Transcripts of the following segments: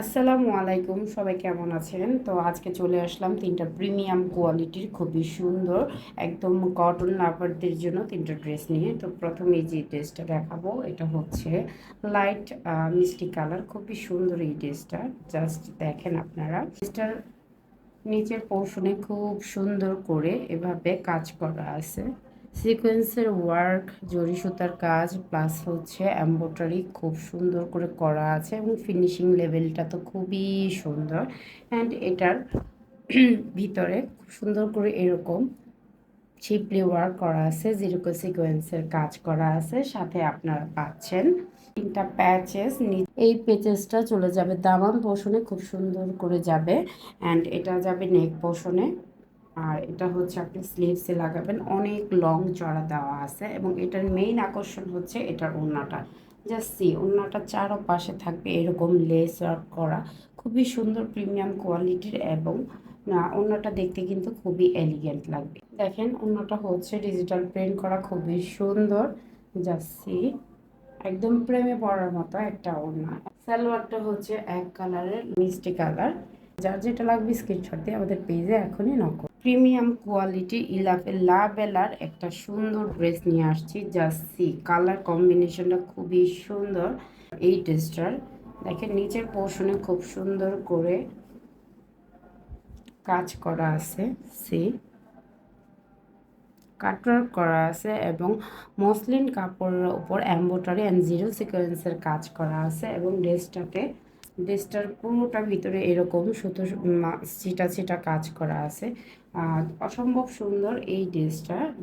আসসালামু আলাইকুম, সবাই কেমন আছেন? তো আজকে চলে আসলাম তিনটা প্রিমিয়াম কোয়ালিটির খুবই সুন্দর একদম কটন লাভারদের জন্য তিনটা ড্রেস নিয়ে। তো প্রথমে যে ড্রেসটা দেখাবো এটা হচ্ছে লাইট মিষ্টি কালার, খুবই সুন্দর এই ড্রেসটা। জাস্ট দেখেন আপনারা, ড্রেসটার নিচের পোর্শনে খুব সুন্দর করে এভাবে কাজ করা আছে, সিকোয়েন্সের ওয়ার্ক, জরি সুতার কাজ প্লাস হচ্ছে এমব্রয়ডারি খুব সুন্দর করে করা আছে এবং ফিনিশিং লেভেলটা তো খুবই সুন্দর। অ্যান্ড এটার ভিতরে খুব সুন্দর করে এরকম চিপলি ওয়ার্ক করা আছে, যেরকম সিকোয়েন্সের কাজ করা আছে, সাথে আপনারা পাচ্ছেন তিনটা প্যাচেস। এই প্যাচেসটা চলে যাবে দামান পোর্শনে, খুব সুন্দর করে যাবে। অ্যান্ড এটা যাবে নেক পোর্শনে, আর এটা হচ্ছে আপনি স্লিভসে লাগাবেন। অনেক লং চড়া দেওয়া আছে এবং এটার মেইন আকর্ষণ হচ্ছে এটার ওড়নাটা। জাস্ট সি, ওড়নাটা চারো পাশে থাকবে এরকম লেস ওয়ার্ক করা, খুবই সুন্দর প্রিমিয়াম কোয়ালিটির। এবং না, ওড়নাটা দেখতে কিন্তু খুবই এলিগেন্ট লাগবে। দেখেন ওড়নাটা হচ্ছে ডিজিটাল প্রিন্ট করা, খুবই সুন্দর। জাস্ট সি, একদম প্রেমে পড়ার মতো একটা ওড়না। সালোয়ারটা হচ্ছে এক কালারের মিষ্টি কালার। যার যেটা লাগবে স্ক্রিনশট দিয়ে আমাদের পেজে এখনই নক করুন। প্রিমিয়াম কোয়ালিটি ইলাফের লা বেলার একটা সুন্দর ড্রেস নিয়ে আসছি। জাস্ট সি, কালার কম্বিনেশনটা খুবই সুন্দর এই ড্রেসটার। দেখেন নিচের পোর্শনে খুব সুন্দর করে কাজ করা আছে, সি কাটওয়ার্ক করা আছে এবং মসলিন কাপড়ের উপর এমব্রয়ডারি অ্যান্ড জিরো সিকোয়েন্সের কাজ করা আছে। এবং ড্রেসটার পুরোটা ভিতরে এরকম সুতো ছিটা ছিটা কাজ করা আছে। অসম্ভব সুন্দর এই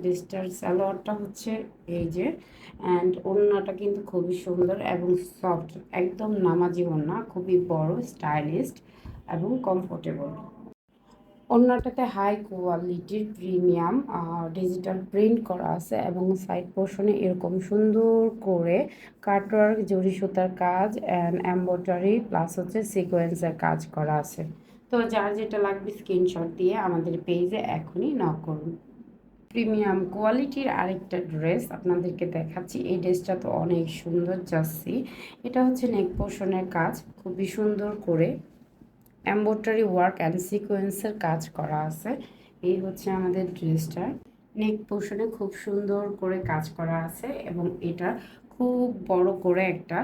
ড্রেসটার সালোয়ারটা হচ্ছে এই যে, অ্যান্ড ওড়নাটা কিন্তু খুবই সুন্দর এবং সফট, একদম নামাজি ওড়না, খুবই বড়, স্টাইলিশড এবং কমফোর্টেবল। ওড়নাটাতে হাই কোয়ালিটির প্রিমিয়াম ডিজিটাল প্রিন্ট করা আছে এবং সাইড পোর্শনে এরকম সুন্দর করে কাটওয়ার্ক, জরি সুতার কাজ অ্যান্ড এমব্রয়ডারি প্লাস হচ্ছে সিকোয়েন্সের কাজ করা আছে। তো যার যেটা লাগবে স্ক্রিনশট দিয়ে আমাদের পেজে এখনই নক করুন। প্রিমিয়াম কোয়ালিটির আরেকটা ড্রেস আপনাদেরকে দেখাচ্ছি। এই ড্রেসটা তো অনেক সুন্দর, জার্সি। এটা হচ্ছে নেক পোর্শনের কাজ, খুবই সুন্দর করে এমব্রয়ডারি ওয়ার্ক অ্যান্ড সিকোয়েন্সের কাজ করা আছে। এই হচ্ছে আমাদের ড্রেসটা। নেক পোর্শনে খুব সুন্দর করে কাজ করা আছে এবং এটা খুব বড় করে একটা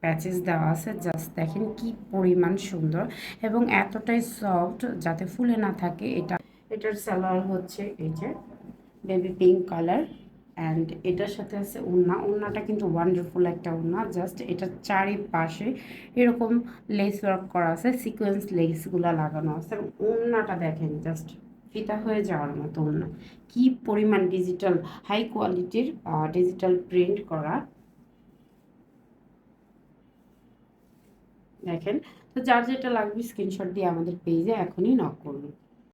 প্যাচেস দেওয়া আছে। জাস্ট দেখেন কি পরিমাণ সুন্দর এবং এতটাই সফট যাতে ফুলে না থাকে। এটার সালোয়ার হচ্ছে এই যে বেবি পিঙ্ক কালার, অ্যান্ড এটার সাথে আছে ওড়নাটা কিন্তু ওয়ান্ডারফুল একটা ওড়না। জাস্ট এটার চারিপাশে এরকম লেস ওয়ার্ক করা আছে, সিকোয়েন্স লেসগুলো লাগানো আছে। এবং ওড়নাটা দেখেন, জাস্ট ফিতা হয়ে যাওয়ার মতো ওড়না। কি পরিমাণ ডিজিটাল, হাই কোয়ালিটির ডিজিটাল প্রিন্ট করা দেখেন। তো যার যেটা লাগবে স্ক্রিনশট দিয়ে আমাদের পেজে এখনই নক করুন।